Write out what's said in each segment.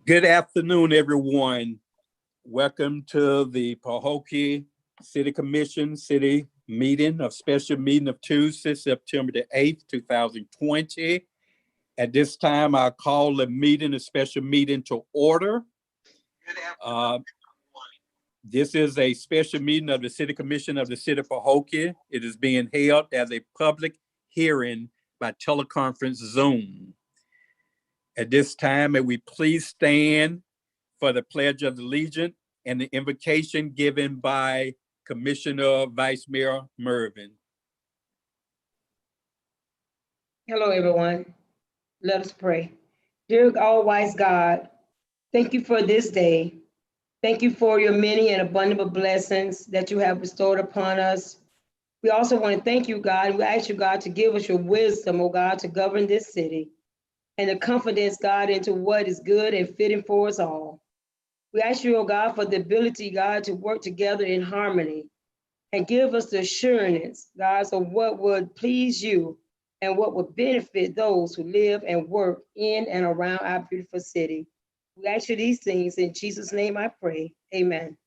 Good afternoon, everyone. Welcome to the Pahokee City Commission City Meeting of Special Meeting of Tuesday, September the 8th, 2020. At this time, I call the meeting, a special meeting to order. This is a special meeting of the City Commission of the City of Pahokee. It is being held as a public hearing by teleconference Zoom. At this time, may we please stand for the Pledge of Allegiance and the invocation given by Commissioner Vice Mayor Mervin. Hello, everyone. Let us pray. Dear all-wise God, thank you for this day. Thank you for your many and abundant blessings that you have bestowed upon us. We also want to thank you, God. We ask you, God, to give us your wisdom, oh God, to govern this city and the confidence, God, into what is good and fitting for us all. We ask you, oh God, for the ability, God, to work together in harmony and give us the assurance, God, of what would please you and what would benefit those who live and work in and around our beautiful city. We ask you these things in Jesus' name I pray. Amen.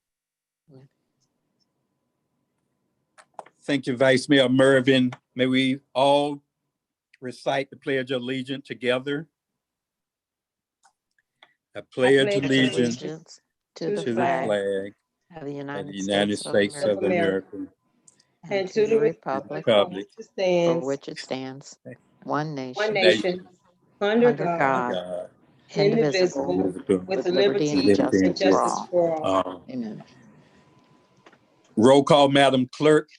Thank you, Vice Mayor Mervin. May we all recite the Pledge of Allegiance together. I pledge allegiance to the flag of the United States of America and to the republic for which it stands, one nation, under God, God, indivisible, with liberty and justice for all. Amen. Roll call, Madam Clerk.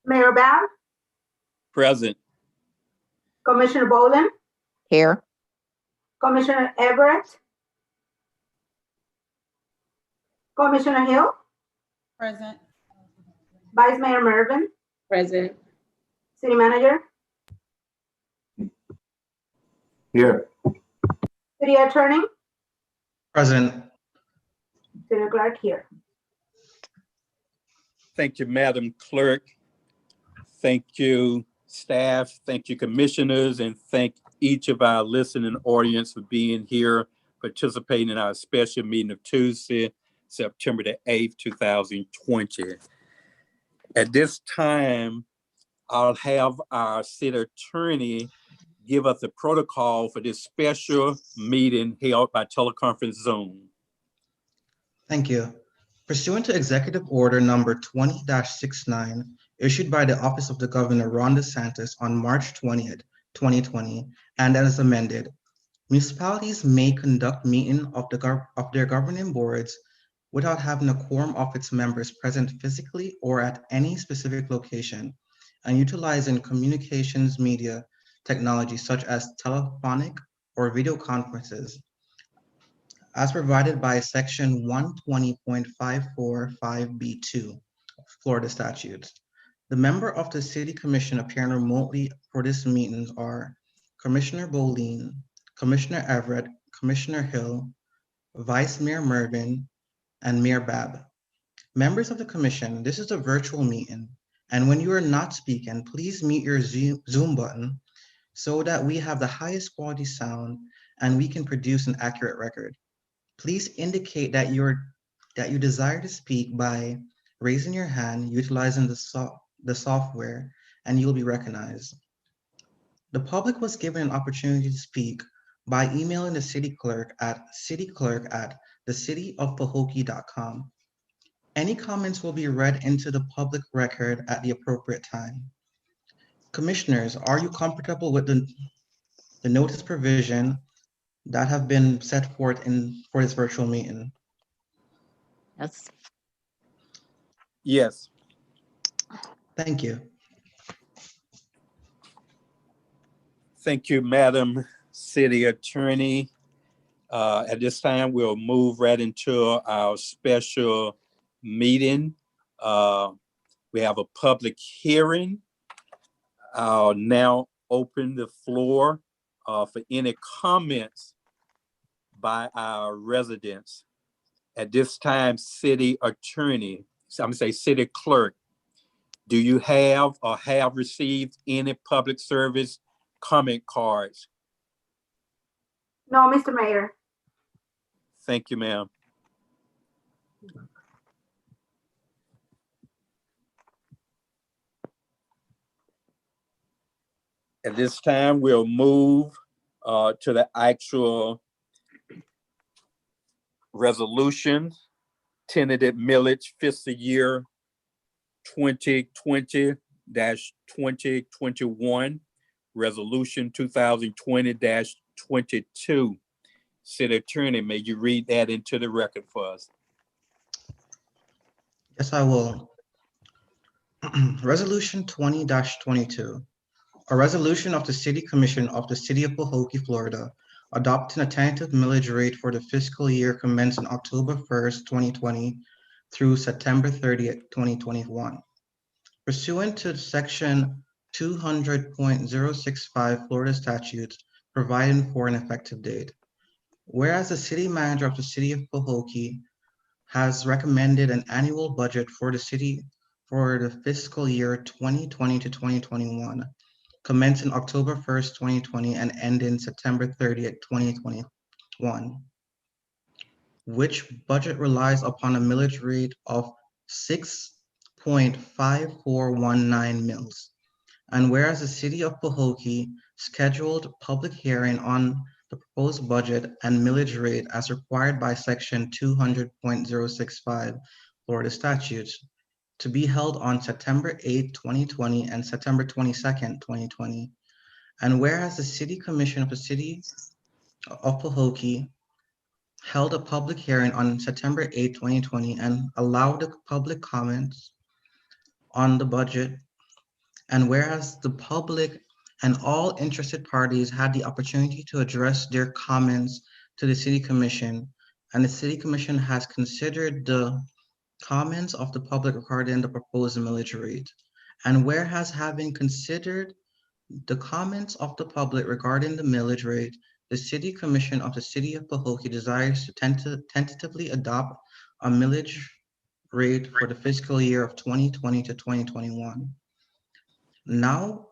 Mayor Babb, Present. Commissioner Boland, Here. Commissioner Everett, Commissioner Hill, Present. Vice Mayor Mervin, Present. City Manager, Here. City Attorney, Present. City Clerk here. Thank you, Madam Clerk. Thank you, staff. Thank you, commissioners, and thank each of our listening audience for being here, participating in our special meeting of Tuesday, September the 8th, 2020. At this time, I'll have our city attorney give us the protocol for this special meeting held by teleconference Zoom. Thank you. Pursuant to Executive Order number 20-69, issued by the Office of the Governor Ron DeSantis on March 20th, 2020, and as amended, municipalities may conduct meeting of their governing boards without having a quorum of its members present physically or at any specific location, and utilizing communications media technology such as telephonic or video conferences, as provided by Section 120.545B2 Florida statutes. The member of the City Commission appearing remotely for this meeting are Commissioner Boland, Commissioner Everett, Commissioner Hill, Vice Mayor Mervin, and Mayor Babb. Members of the Commission, this is a virtual meeting, and when you are not speaking, please mute your Zoom button so that we have the highest quality sound and we can produce an accurate record. Please indicate that you desire to speak by raising your hand, utilizing the software, and you'll be recognized. The public was given an opportunity to speak by emailing the city clerk at cityclerk@thecityofpahokee.com. Any comments will be read into the public record at the appropriate time. Commissioners, are you comfortable with the notice provision that have been set forth for this virtual meeting? Yes. Yes. Thank you. Thank you, Madam City Attorney. At this time, we'll move right into our special meeting. We have a public hearing. I'll now open the floor for any comments by our residents. At this time, City Attorney, I'm gonna say City Clerk, Do you have or have received any public service comment cards? No, Mr. Mayor. Thank you, ma'am. At this time, we'll move to the actual resolution, tentative millage fiscal year 2020-2021, resolution 2020-22. City Attorney, may you read that into the record for us? Yes, I will. Resolution 20-22. A resolution of the City Commission of the City of Pahokee, Florida, adopting a tentative millage rate for the fiscal year commencing October 1st, 2020 through September 30th, 2021. Pursuant to Section 200.065 Florida statutes providing for an effective date. Whereas the City Manager of the City of Pahokee has recommended an annual budget for the city for the fiscal year 2020 to 2021, commencing October 1st, 2020 and ending September 30th, 2021, which budget relies upon a millage rate of 6.5419 mils. And whereas the City of Pahokee scheduled public hearing on the proposed budget and millage rate as required by Section 200.065 Florida statutes to be held on September 8, 2020 and September 22nd, 2020. And whereas the City Commission of the City of Pahokee held a public hearing on September 8, 2020 and allowed the public comments on the budget. And whereas the public and all interested parties had the opportunity to address their comments to the City Commission, and the City Commission has considered the comments of the public regarding the proposed millage rate. And whereas having considered the comments of the public regarding the millage rate, the City Commission of the City of Pahokee desires to tentatively adopt a millage rate for the fiscal year of 2020 to 2021. Now,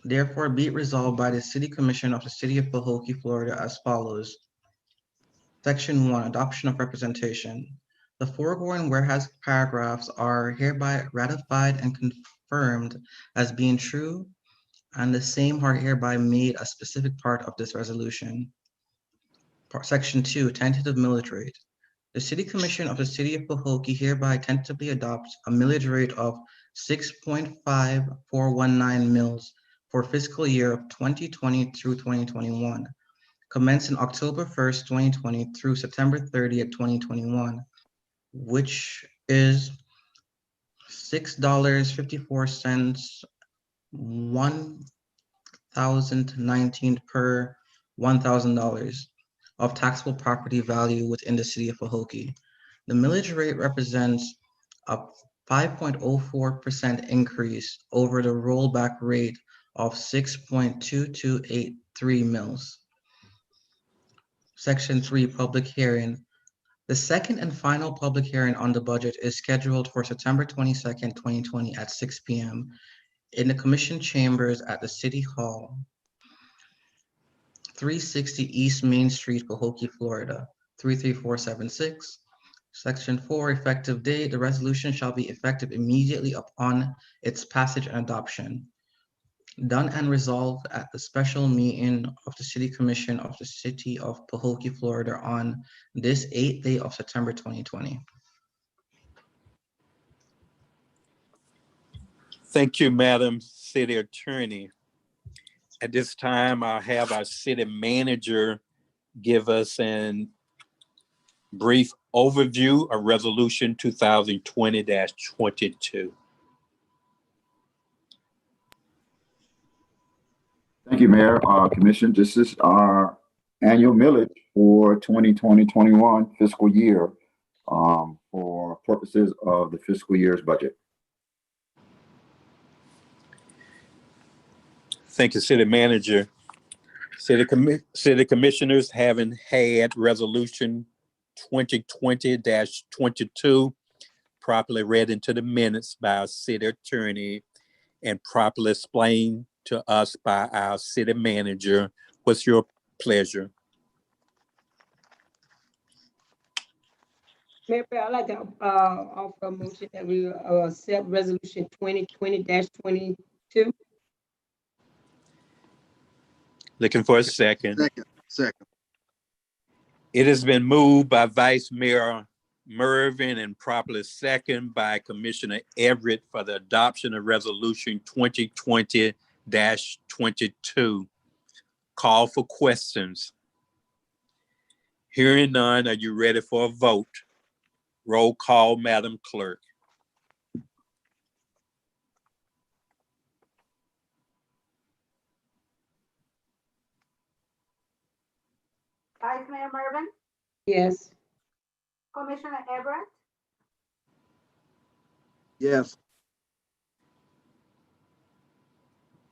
therefore, be it resolved by the City Commission of the City of Pahokee, Florida as follows. Section 1, Adoption of Representation. The foregoing whereas paragraphs are hereby ratified and confirmed as being true, and the same are hereby made a specific part of this resolution. Section 2, Tentative Millage Rate. The City Commission of the City of Pahokee hereby tentatively adopts a millage rate of 6.5419 mils for fiscal year of 2020 through 2021, commencing October 1st, 2020 through September 30th, 2021, which is $6.54, 1,019 per $1,000 of taxable property value within the City of Pahokee. The millage rate represents a 5.04% increase over the rollback rate of 6.2283 mils. Section 3, Public Hearing. The second and final public hearing on the budget is scheduled for September 22nd, 2020 at 6 p.m. in the Commission Chambers at the City Hall, 360 East Main Street, Pahokee, Florida, 33476. Section 4, Effective Date. The resolution shall be effective immediately upon its passage and adoption. Done and resolved at the special meeting of the City Commission of the City of Pahokee, Florida on this 8th day of September 2020. Thank you, Madam City Attorney. At this time, I'll have our City Manager give us a brief overview of Resolution 2020-22. Thank you, Mayor. Commission, this is our annual millage for 2020-21 fiscal year for purposes of the fiscal year's budget. Thank you, City Manager. City Commissioners, having had Resolution 2020-22 properly read into the minutes by our city attorney and properly explained to us by our city manager. What's your pleasure? Mayor, I'd like to offer a motion that we accept resolution 2020-22. Looking for a second. Second. It has been moved by Vice Mayor Mervin and properly second by Commissioner Everett for the adoption of resolution 2020-22. Call for questions. Hearing none, are you ready for a vote? Roll call, Madam Clerk. Vice Mayor Mervin, Yes. Commissioner Everett, Yes.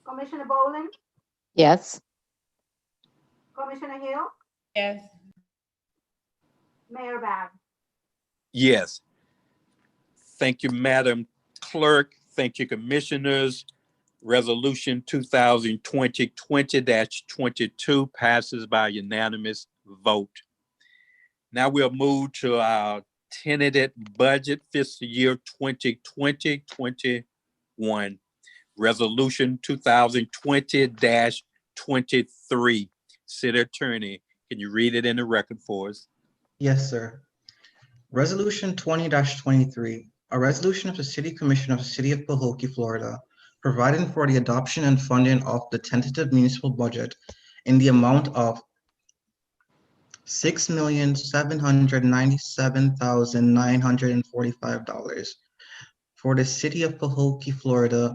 Commissioner Bowling, Yes. Commissioner Hill, Yes. Mayor Bab. Yes. Thank you, Madam Clerk. Thank you, Commissioners. Resolution 2020-22 passes by unanimous vote. Now we'll move to our tentative budget fiscal year 2020-21. Resolution 2020-23. City Attorney, can you read it in the record for us? Yes, sir. Resolution 20-23, a resolution of the City Commission of the City of Pahokee, Florida, providing for the adoption and funding of the tentative municipal budget in the amount of $6,797,945 for the City of Pahokee, Florida,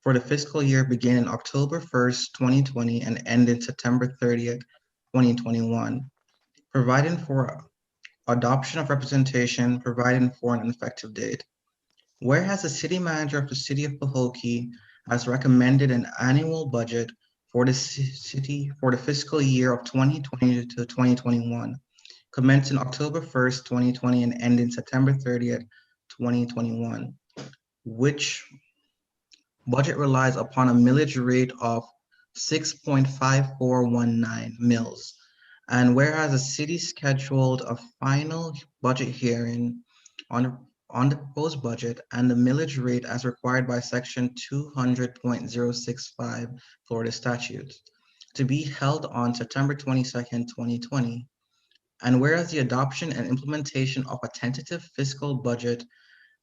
for the fiscal year beginning October 1st, 2020 and ending September 30th, 2021, providing for adoption of representation, providing for an effective date. Whereas the city manager of the City of Pahokee has recommended an annual budget for the city for the fiscal year of 2020 to 2021, commencing October 1st, 2020 and ending September 30th, 2021, which budget relies upon a millage rate of 6.5419 mils. And whereas the city scheduled a final budget hearing on the proposed budget and the millage rate as required by section 200.065 Florida statutes to be held on September 22nd, 2020. And whereas the adoption and implementation of a tentative fiscal budget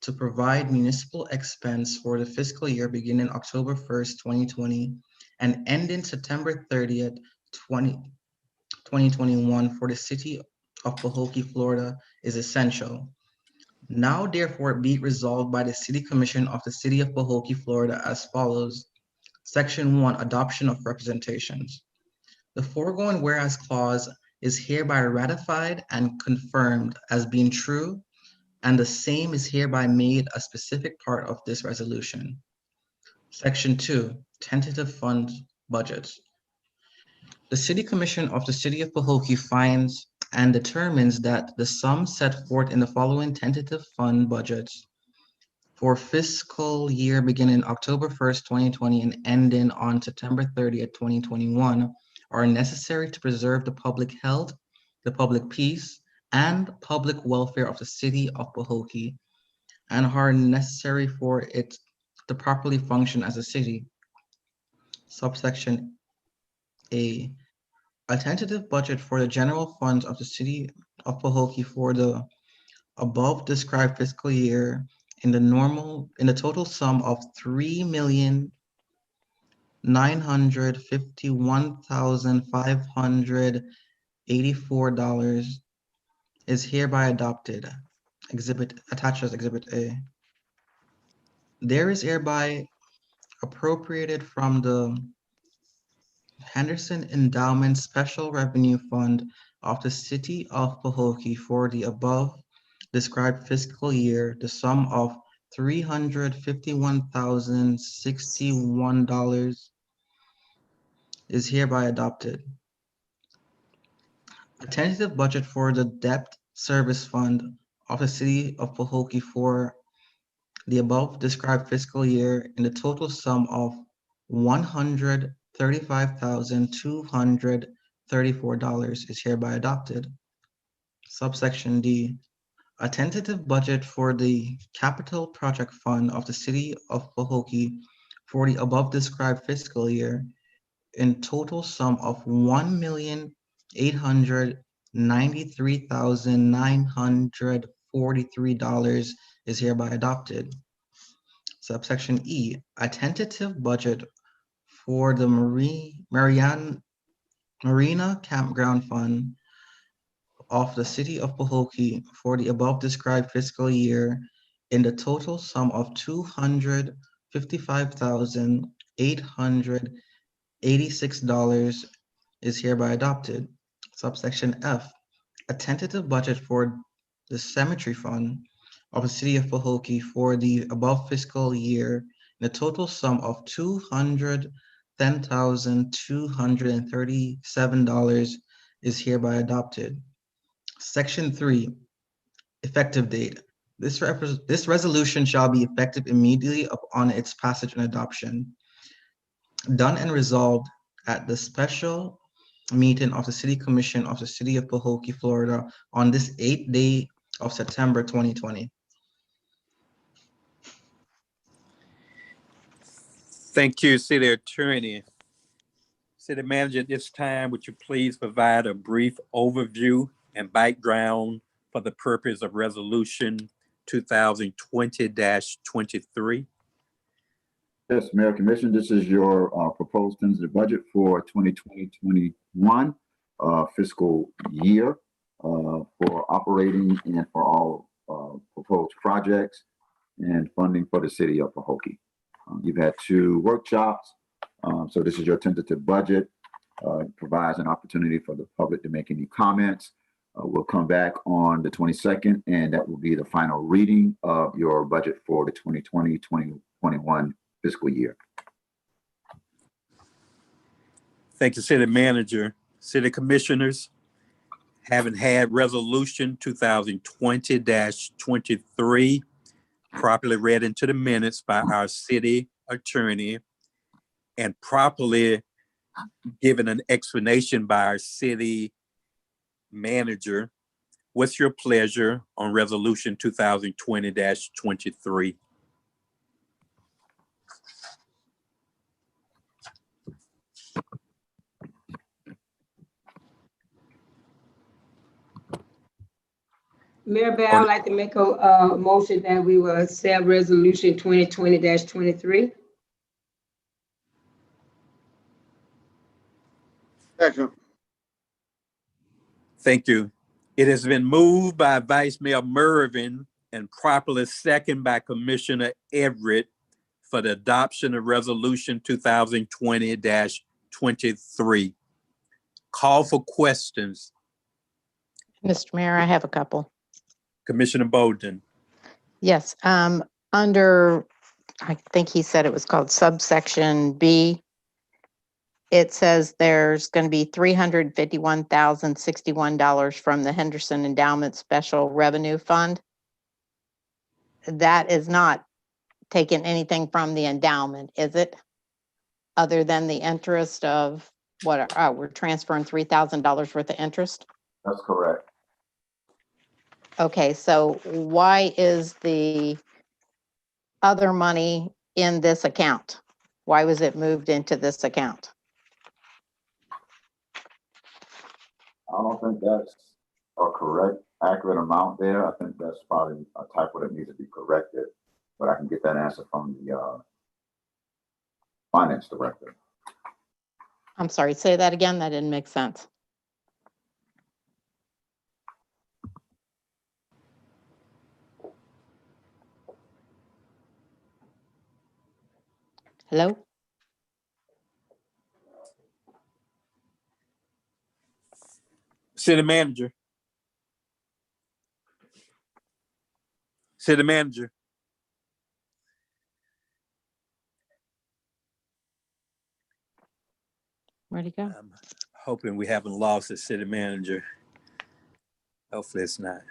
to provide municipal expense for the fiscal year beginning October 1st, 2020 and ending September 30th, 2021 for the City of Pahokee, Florida is essential. Now therefore be it resolved by the City Commission of the City of Pahokee, Florida as follows. Section 1, adoption of representations. The foregoing whereas clause is hereby ratified and confirmed as being true, and the same is hereby made a specific part of this resolution. Section 2, tentative fund budgets. The City Commission of the City of Pahokee finds and determines that the sum set forth in the following tentative fund budgets for fiscal year beginning October 1st, 2020 and ending on September 30th, 2021 are necessary to preserve the public health, the public peace, and public welfare of the City of Pahokee, and are necessary for it to properly function as a city. Subsection A, a tentative budget for the general funds of the City of Pahokee for the above described fiscal year in the total sum of $3,951,584 is hereby adopted. Attached as Exhibit A. There is hereby appropriated from the Henderson Endowment Special Revenue Fund of the City of Pahokee for the above described fiscal year, the sum of $351,061 is hereby adopted. A tentative budget for the Debt Service Fund of the City of Pahokee for the above described fiscal year in the total sum of $135,234 is hereby adopted. Subsection D, a tentative budget for the capital project fund of the city of Pahokee for the above described fiscal year in total sum of $1,893,943 is hereby adopted. Subsection E, a tentative budget for the Marina Campground Fund of the city of Pahokee for the above described fiscal year in the total sum of $255,886 is hereby adopted. Subsection F, a tentative budget for the cemetery fund of the city of Pahokee for the above fiscal year in the total sum of $210,237 is hereby adopted. Section 3, effective date. This resolution shall be effective immediately upon its passage and adoption. Done and resolved at the special meeting of the City Commission of the City of Pahokee, Florida on this 8th day of September 2020. Thank you, City Attorney. City Manager, at this time, would you please provide a brief overview and background for the purpose of Resolution 2020-23? Yes, Mayor Commission, this is your proposed tentative budget for 2020-21 fiscal year for operating and for all proposed projects and funding for the city of Pahokee. You've had 2 workshops, so this is your tentative budget. It provides an opportunity for the public to make any comments. We'll come back on the 22nd, and that will be the final reading of your budget for the 2020-2021 fiscal year. Thank you, City Manager. City Commissioners, having had Resolution 2020-23 properly read into the minutes by our City Attorney and properly given an explanation by our City Manager, what's your pleasure on Resolution 2020-23? Mayor Bear, I'd like to make a motion that we will accept resolution 2020-23. Second. Thank you. It has been moved by Vice Mayor Mervin and properly seconded by Commissioner Everett for the adoption of Resolution 2020-23. Call for questions. Mr. Mayor, I have a couple. Commissioner Bolden. Yes, under, I think he said it was called subsection B. It says there's going to be $351,061 from the Henderson Endowment Special Revenue Fund. That is not taking anything from the endowment, is it? Other than the interest of what, we're transferring $3,000 worth of interest? That's correct. Okay, so why is the other money in this account? Why was it moved into this account? I don't think that's a correct, accurate amount there. I think that's probably a typo that needs to be corrected, but I can get that answer from the finance director. I'm sorry, say that again. That didn't make sense. Hello? City Manager. City Manager. Where'd he go? I'm hoping we haven't lost the City Manager. Hopefully it's not.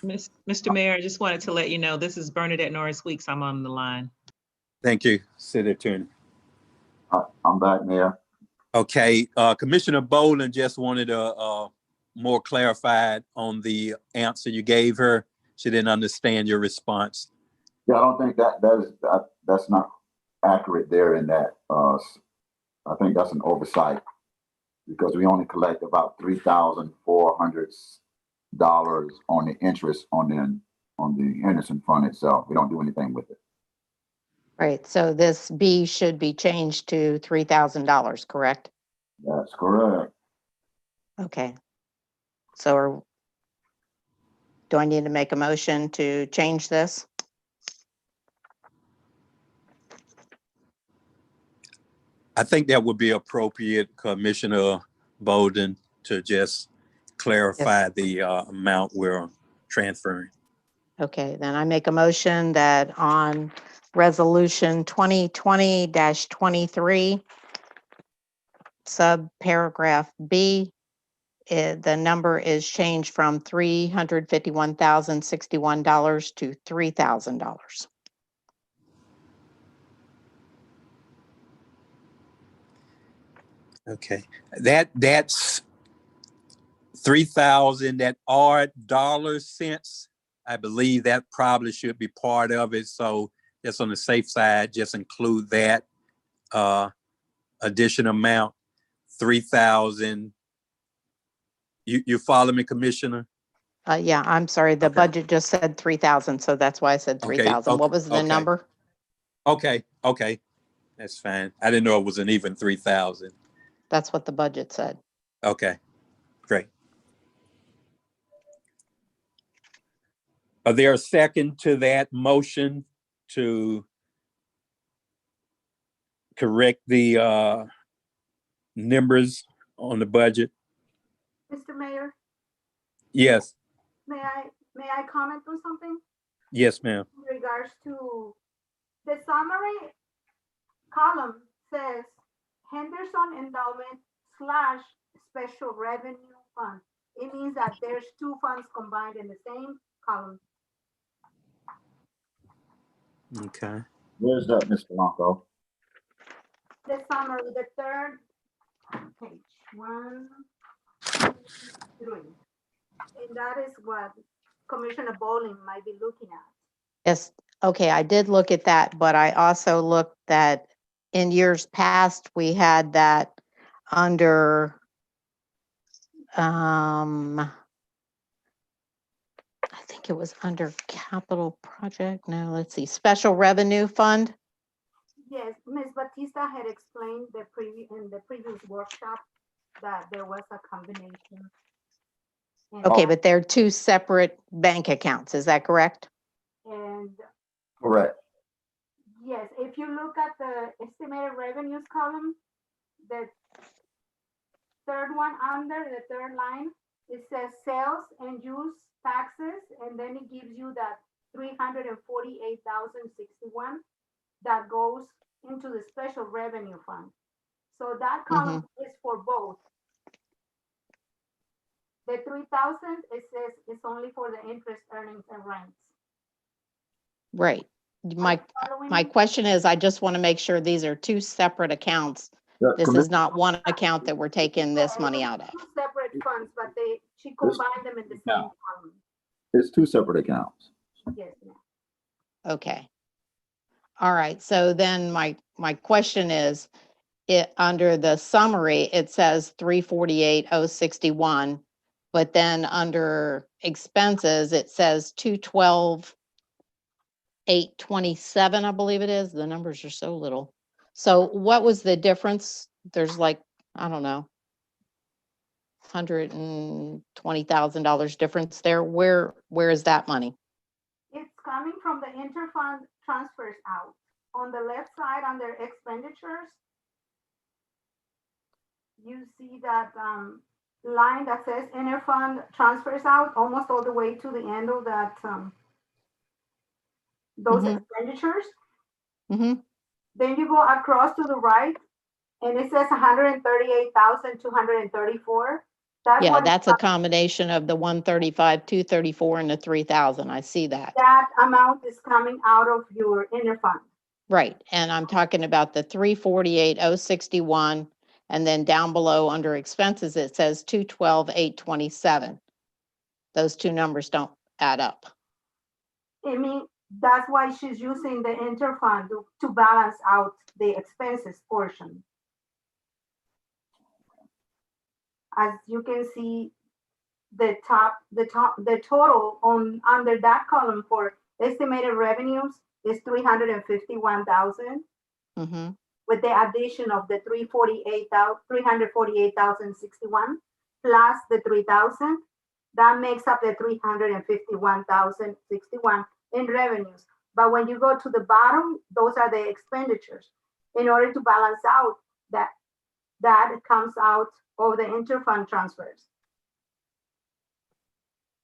Mr. Mayor, I just wanted to let you know, this is Bernadette Norris Weeks. I'm on the line. Thank you, City Attorney. I'm back, Mayor. Okay, Commissioner Boland just wanted a more clarified on the answer you gave her. She didn't understand your response. Yeah, I don't think that's not accurate there in that. I think that's an oversight because we only collect about $3,400 on the interest on the Henderson Fund itself. We don't do anything with it. Right, so this B should be changed to $3,000, correct? That's correct. Okay. So do I need to make a motion to change this? I think that would be appropriate, Commissioner Bolden, to just clarify the amount we're transferring. Okay, then I make a motion that on resolution 2020-23, subparagraph B, the number is changed from $351,061 to $3,000. Okay, that's 3,000, that odd dollar cents. I believe that probably should be part of it. So just on the safe side, just include that additional amount, 3,000. You follow me, Commissioner? Yeah, I'm sorry, the Okay. budget just said 3,000, so that's why I said 3,000. What was the okay. number? Okay, that's fine. I didn't know it was an even 3,000. That's what the budget said. Okay, great. Are there a second to that motion to correct the numbers on the budget? Mr. Mayor, Yes. may I comment on something? Yes, ma'am. In regards to the summary column says Henderson Endowment / Special Revenue Fund. It means that there's two funds combined in the same column. Okay. Where's that, Mr. Blanco? The summary, the third page, 1, 2, 3. And that is what Commissioner Bowling might be looking at. Yes, okay, I did look at that, but I also looked that in years past, we had that under, I think it was under capital project. No, let's see, special revenue fund. Yes, Ms. Batista had explained in the previous workshop that there was a combination. And Okay, but they're two separate bank accounts, is that correct? And Correct. yes, if you look at the estimated revenues column, the third one under the third line, it says sales and use taxes, and then it gives you that 348,061 that goes into the special revenue fund. So that column is for both. The 3,000, it says it's only for the interest, earnings, and rents. Right. My question is, I just want to make sure these are two separate accounts. This is not one account that we're taking this money out of. Two separate funds, but she combined them in the same column. It's two separate accounts. Yes, ma'am. Okay. All right. So then my question is, under the summary, it says 348,061, but then under expenses, it says 212,827, I believe it is. The numbers are so little. So what was the difference? There's like, I don't know, $120,000 difference there. Where is that money? It's coming from the interfund transfers out. On the left side, under expenditures, you see that line that says interfund transfers out, almost all the way to the end of that those expenditures. Then you go across to the right, and it says 138,234. That's Yeah, what that's a combination of the 135, 234, and the 3,000. I see that. that amount is coming out of your inner fund. Right, and I'm talking about the 348,061, and then down below under expenses, it says 212,827. Those two numbers don't add up. I mean, that's why she's using the interfund to balance out the expenses portion. As you can see, the total on under that column for estimated revenues is 351,000. Mm-hmm. With the addition of the 348,061 plus the 3,000, that makes up the 351,061 in revenues. But when you go to the bottom, those are the expenditures. In order to balance out that comes out of the interfund transfers.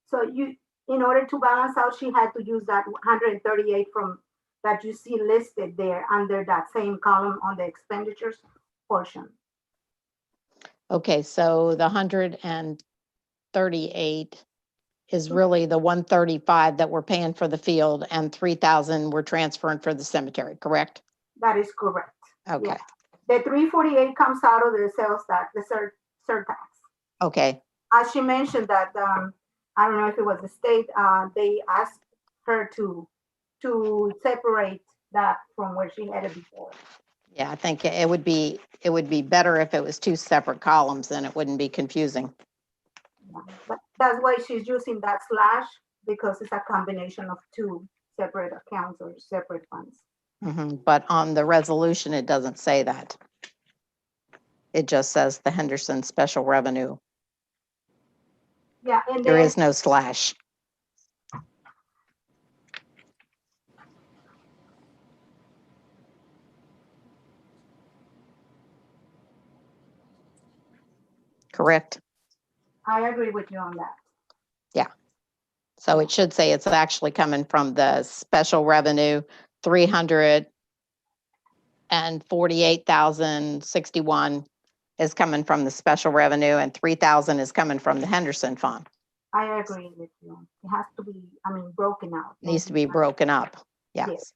So in order to balance out, she had to use that 138 from that you see listed there under that same column on the expenditures portion. Okay, so the 138 is really the 135 that we're paying for the field, and 3,000 we're transferring for the cemetery, correct? That is correct. Okay. Yeah. The 348 comes out of the sales tax, the surtax. Okay. As she mentioned that, I don't know if it was the state, they asked her to separate that from where she had it before. Yeah, I think it would be better if it was two separate columns, then it wouldn't be confusing. Yeah. But that's why she's using that slash, because it's a combination of two separate accounts or separate funds. Mm-hmm. But on the resolution, it doesn't say that. It just says the Henderson special revenue. Yeah, and there is no slash. Correct? I agree with you on that. Yeah. So it should say it's actually coming from the special revenue, 348,061 is coming from the special revenue, and 3,000 is coming from the Henderson fund. I agree with you. It has to be, broken out. Needs to be broken up. Yes.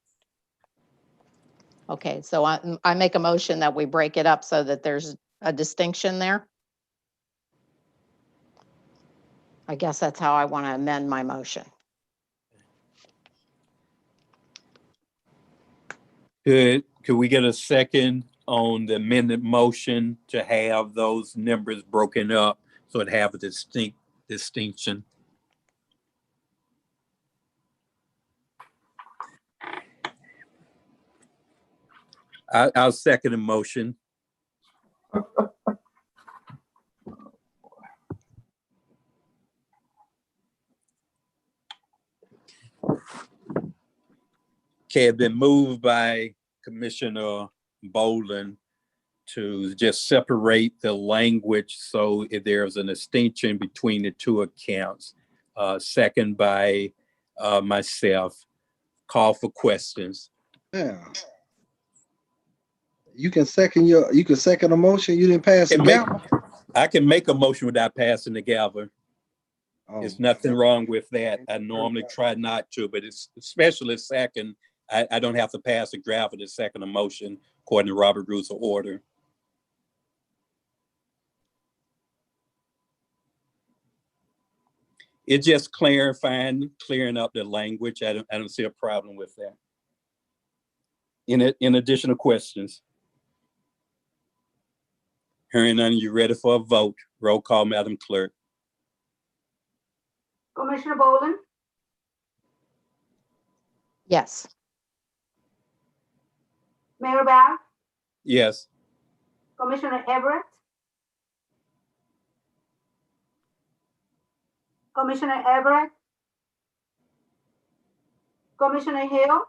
Okay, so I make a motion that we break it up so that there's a distinction there. I guess that's how I want to amend my motion. Could we get a second on the amended motion to have those numbers broken up so it have a distinction? I'll second the motion. Okay, it's been moved by Commissioner Bolden to just separate the language so if there's a distinction between the two accounts. Second by myself. Call for questions. Yeah. You can second a motion. You didn't pass the gavel. I can make a motion without passing the gavel. Oh. There's nothing wrong with that. I normally try not to, but it's especially second. I don't have to pass the gavel to second a motion according to Robert Rules of Order. It's just clearing up the language. I don't see a problem with that. In additional questions? Hearing none, you ready for a vote? Roll call, Madam Clerk. Commissioner Bolden? Yes. Mayor Bath? Yes. Commissioner Everett? Commissioner Everett? Commissioner Hill?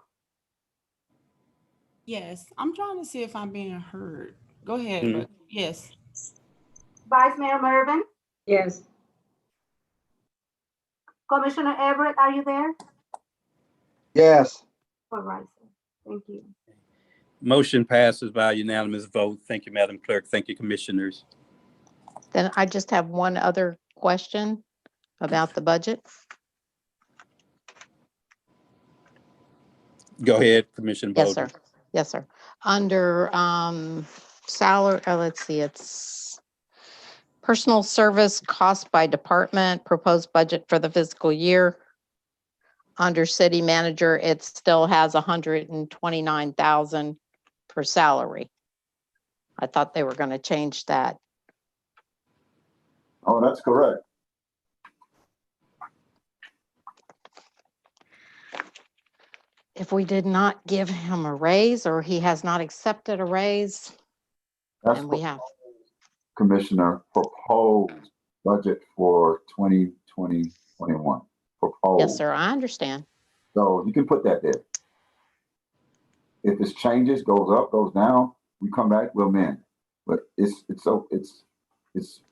Yes, I'm trying to see if I'm being heard. Go ahead, but yes. Vice Mayor Mervin? Yes. Commissioner Everett, are you there? Yes. All right, sir. Thank you. Motion passes by unanimous vote. Thank you, Madam Clerk. Thank you, Commissioners. Then I just have one other question about the budget. Go ahead, Commissioner Yes, Bowden. sir. Yes, sir. Under salary, let's see, it's personal service cost by department, proposed budget for the fiscal year. Under city manager, it still has 129,000 for salary. I thought they were going to change that. Oh, that's correct. If we did not give him a raise or he has not accepted a raise, That's then we have. Commissioner, proposed budget for 2020-21. Proposed. Yes, sir, I understand. So you can put that there. If it's changes, goes up, goes down, we come back, we'll amend. But it's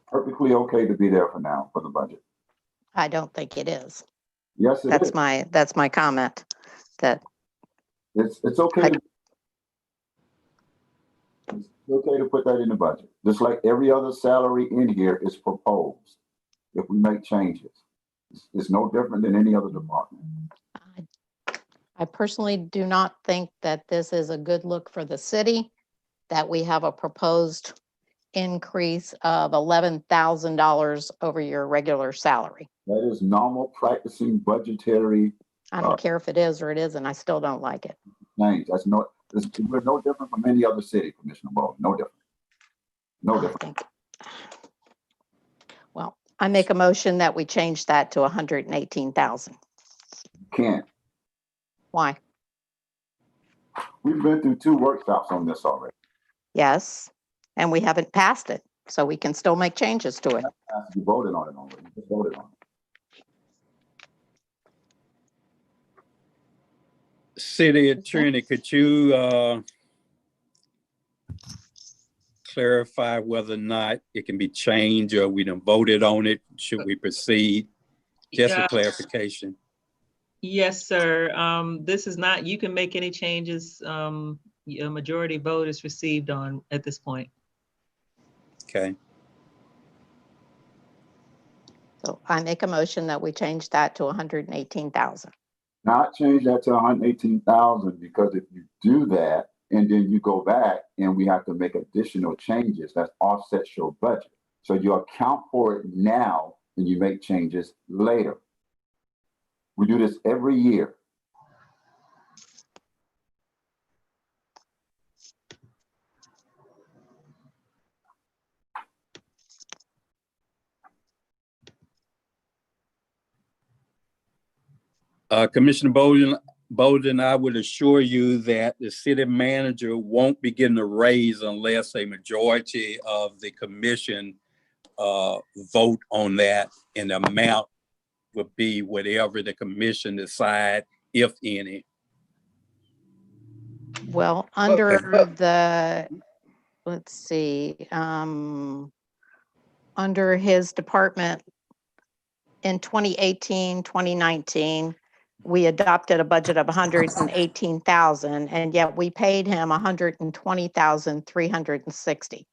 perfectly okay to be there for now for the budget. I don't think it is. Yes, it That's is. my comment. That It's okay. It's okay to put that in the budget. Just like every other salary in here is proposed. If we make changes, it's no different than any other department. I personally do not think that this is a good look for the city, that we have a proposed increase of $11,000 over your regular salary. That is normal practicing budgetary I don't care if it is or it isn't, I still don't like it. change. We're no different from any other city, Commissioner Bowden. No different. No I different. think. Well, I make a motion that we change that to 118,000. Can't. Why? We've been through 2 workshops on this already. Yes, and we haven't passed it, so we can still make changes to it. You voted on it already. You just voted on it. City Attorney, could you clarify whether or not it can be changed or we done voted on it? Should we proceed? Just Yeah. a clarification. Yes, sir. This is not, you can make any changes. A majority vote is received on at this point. Okay. So I make a motion that we change that to 118,000. Not change that to 118,000, because if you do that and then you go back and we have to make additional changes, that offsets your budget. So you account for it now and you make changes later. We do this every year. Commissioner Bowden, I would assure you that the city manager won't be getting a raise unless a majority of the commission vote on that, and the amount would be whatever the commission decide, if any. Well, under the, let's see, under his department in 2018, 2019, we adopted a budget of 118,000, and yet we paid him 120,360.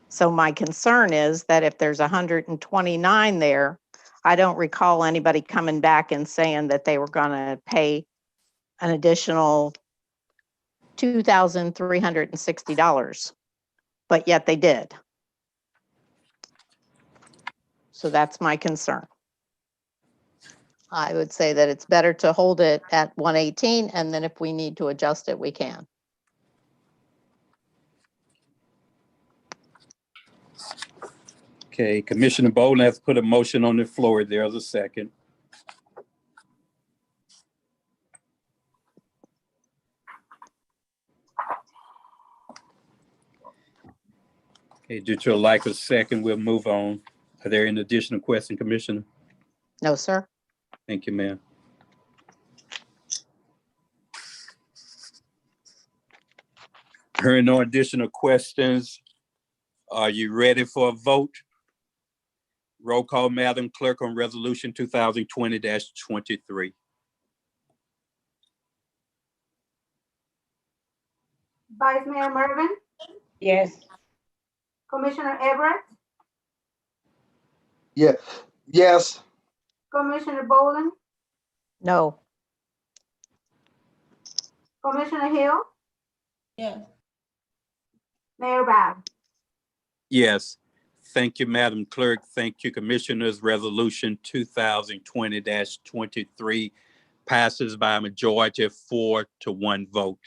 So my concern is that if there's 129 there, I don't recall anybody coming back and saying that they were going to pay an additional $2,360, but yet they did. So that's my concern. I would say that it's better to hold it at 118, and then if we need to adjust it, we can. Okay, Commissioner Bowden has put a motion on the floor. There's a second. Okay, due to a lack of second, we'll move on. Are there any additional questions, Commissioner? No, sir. Thank you, ma'am. Hearing no additional questions, are you ready for a vote? Roll call, Madam Clerk, on Resolution 2020-23. Vice Mayor Mervin, Yes. Commissioner Everett, Yeah, yes. Commissioner Boland, No. Commissioner Hill, Yes. Mayor Bab. Yes. Thank you, Madam Clerk. Thank you, Commissioners. Resolution 2020-23 passes by a majority of 4-1 vote.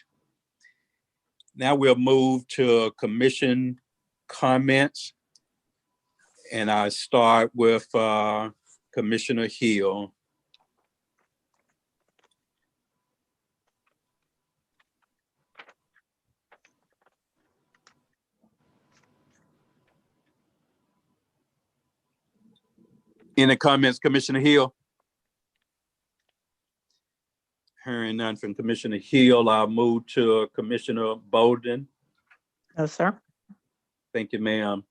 Now we'll move to commission comments. And I start with Commissioner Hill. Any comments, Commissioner Hill? Hearing none from Commissioner Hill, I'll move to Commissioner Bolden. No, sir. Thank you, ma'am.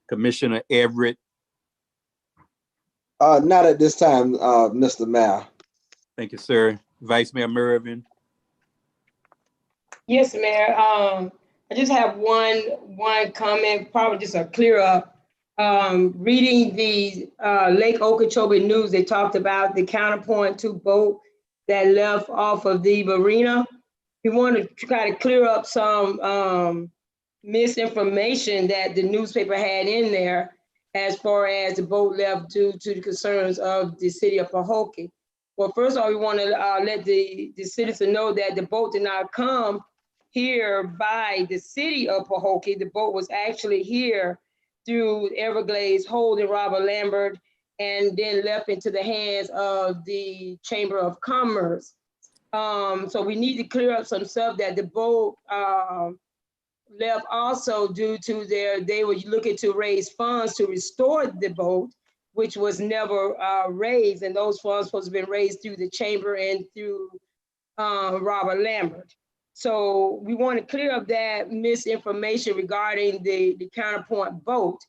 Commissioner Everett. Not at this time, Mr. Mayor. Thank you, sir. Vice Mayor Mervin. Yes, Mayor. I just have one comment, probably just a clear up. Reading the Lake Okeechobee News, they talked about the Counterpoint 2 boat that left off of the marina. We want to try to clear up some misinformation that the newspaper had in there as far as the boat left due to the concerns of the city of Pahokee. Well, first of all, we want to let the citizen know that the boat did not come here by the city of Pahokee. The boat was actually here through Everglades Holding Robert Lambert and then left into the hands of the Chamber of Commerce. So we need to clear up some stuff that the boat left also due to they were looking to raise funds to restore the boat, which was never raised, and those funds supposed to have been raised through the chamber and through Robert Lambert. So we want to clear up that misinformation regarding the Counterpoint boat,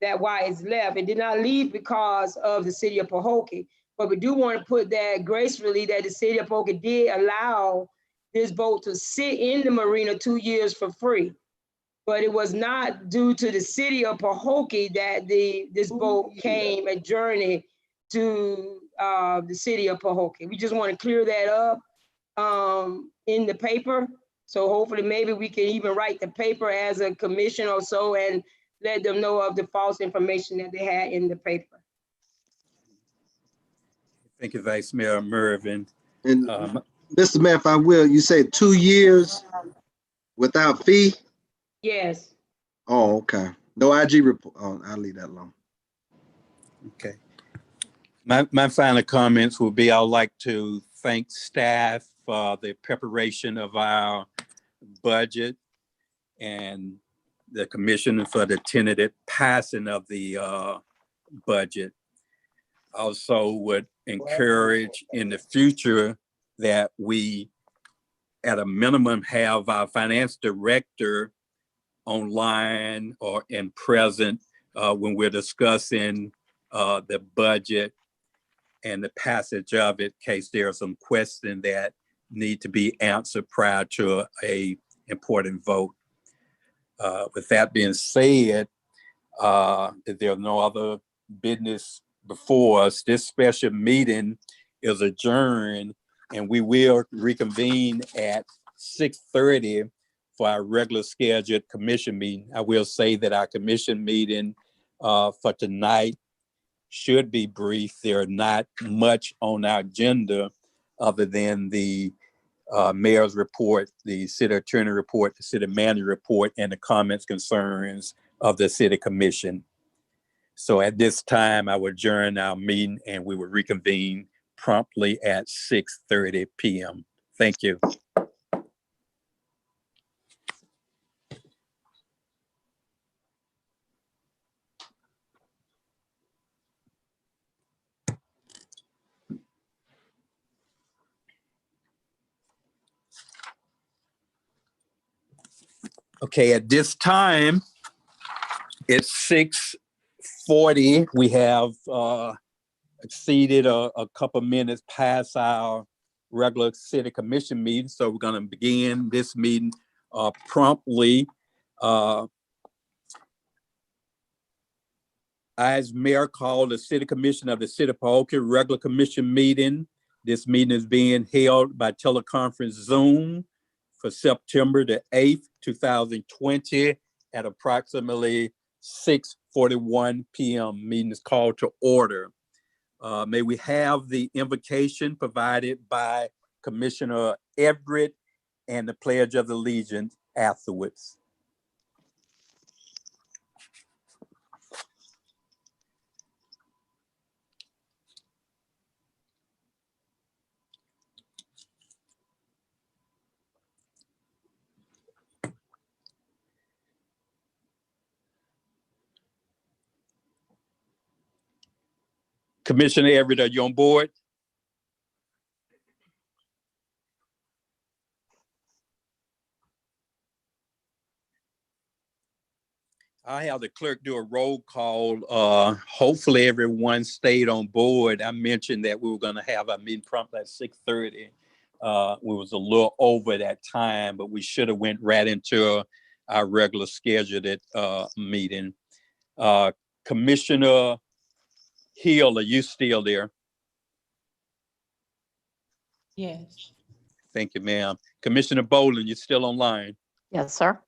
that why it's left. It did not leave because of the city of Pahokee, but we do want to put that gracefully that the city of Pahokee did allow this boat to sit in the marina 2 years for free. But it was not due to the city of Pahokee that this boat came a journey to the city of Pahokee. We just want to clear that up in the paper. So hopefully maybe we can even write the paper as a commission or so and let them know of the false information that they had in the paper. Thank you, Vice Mayor Mervin. And Mr. Mayor, if I will, you said 2 years without fee? Yes. Oh, okay. No IG report. Oh, I'll leave that alone. Okay. My final comments will be, I'd like to thank staff for the preparation of our budget and the commission for the tentative passing of the budget. Also would encourage in the future that we, at a minimum, have our finance director online or in present when we're discussing the budget and the passage of it, in case there are some questions that need to be answered prior to a important vote. With that being said, if there are no other business before us, this special meeting is adjourned, and we will reconvene at 6:30 for our regular scheduled commission meeting. I will say that our commission meeting for tonight should be brief. There are not much on our agenda other than the mayor's report, the city attorney report, the city manager report, and the comments, concerns of the city commission. So at this time, I will adjourn our meeting and we will reconvene promptly at 6:30 p.m. Thank you. Okay, at this time, it's 6:40. We have exceeded a couple minutes past our regular city commission meeting. So we're going to begin this meeting promptly. I I, as mayor, call the city commission of the city of Pahokee regular commission meeting. This meeting is being held by teleconference Zoom for September the 8th, 2020 at approximately 6:41 p.m. Meeting is called to order. May we have the invocation provided by Commissioner Everett and the Pledge of Allegiance afterwards. Commissioner Everett, are you on board? I have the clerk do a roll call. Hopefully everyone stayed on board. I mentioned that we were going to have our meeting prompt at 6:30. We was a little over that time, but we should have went right into our regular scheduled meeting. Commissioner Hill, are you still there? Yes. Thank you, ma'am. Commissioner Boland, you still online? Yes, sir.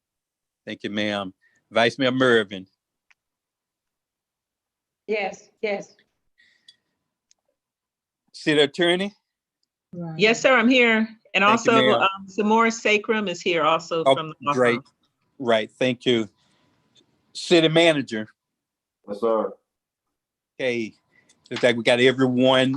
Thank you, ma'am. Vice Mayor Mervin. Yes, yes. City Attorney? Yes, sir, I'm here. And Thank you, also, ma'am. Samora Sacrum is here also Oh, from the law great. firm. Right, thank you. City Manager. Yes, sir. Okay, looks like we got everyone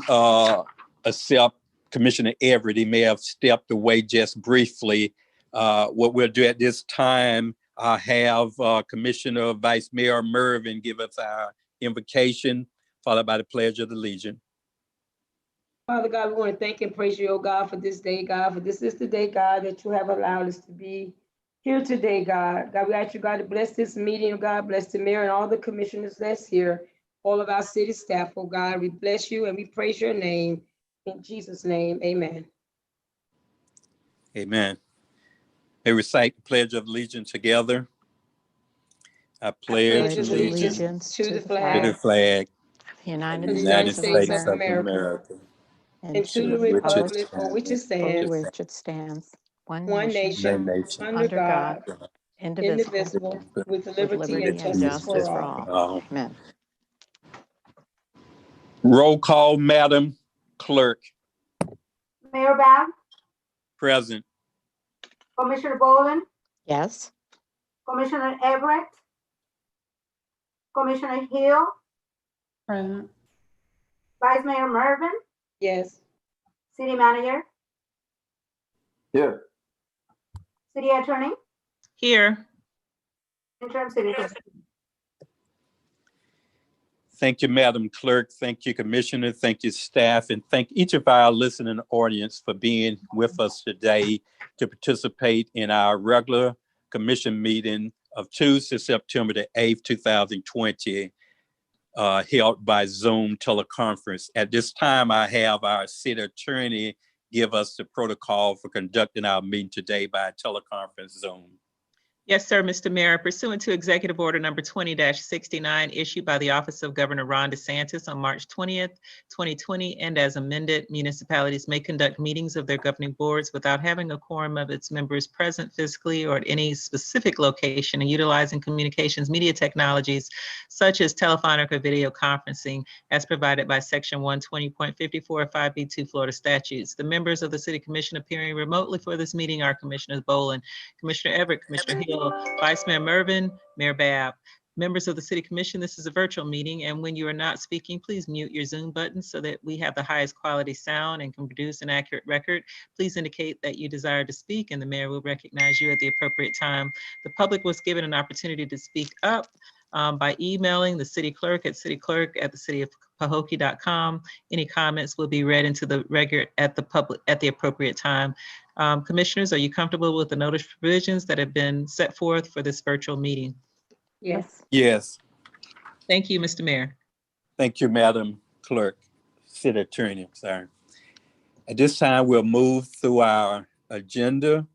except Commissioner Everett. He may have stepped away just briefly. What we'll do at this time, I have Commissioner Vice Mayor Mervin give us our invocation, followed by the Pledge of Allegiance. Father God, we want to thank and praise you, oh God, for this day, God, for this is the day, God, that you have allowed us to be here today, God. God, we ask you, God, to bless this meeting, oh God, bless the mayor and all the commissioners that's here, all of our city staff, oh God. We bless you and we praise your name. In Jesus' name, amen. Amen. May we recite the Pledge of Allegiance together. I pledge allegiance to the to the flag flag of the of United the of the United States States of of America, America, and to the and which it republic for which it stands, for stands, which it stands, one one nation, one nation, nation, under God, indivisible, indivisible, with with liberty and liberty and justice for justice for all. all. Amen. Roll call, Madam Clerk. Mayor Bab, Present. Commissioner Boland, Yes. Commissioner Everett, Commissioner Hill, Present. Vice Mayor Mervin, Yes. City Manager, Here. City Attorney, Here. Interim City Clerk. Thank you, Madam Clerk. Thank you, Commissioner. Thank you, staff, and thank each of our listening audience for being with us today to participate in our regular commission meeting of Tuesday, September the 8th, 2020, held by Zoom teleconference. At this time, I have our city attorney give us the protocol for conducting our meeting today by teleconference Zoom. Yes, sir, Mr. Mayor. Pursuant to Executive Order number 20-69 issued by the Office of Governor Ron DeSantis on March 20th, 2020, and as amended, municipalities may conduct meetings of their governing boards without having a quorum of its members present physically or at any specific location and utilizing communications media technologies such as telephonic or video conferencing as provided by Section 120.54 5B2 Florida statutes. The members of the City Commission appearing remotely for this meeting are Commissioners Boland, Commissioner Everett, Commissioner Hill, Vice Mayor Mervin, Mayor Bab. Members of the City Commission, this is a virtual meeting, and when you are not speaking, please mute your Zoom button so that we have the highest quality sound and can produce an accurate record. Please indicate that you desire to speak, and the mayor will recognize you at the appropriate time. The public was given an opportunity to speak up by emailing the city clerk at cityclerk@thecityofpahokee.com. Any comments will be read into the record at the appropriate time. Commissioners, are you comfortable with the notice provisions that have been set forth for this virtual meeting? Yes. Yes, Thank you, Mr. Mayor. thank you, Madam Clerk, City Attorney, I'm sorry. At this time, we'll move through our agenda,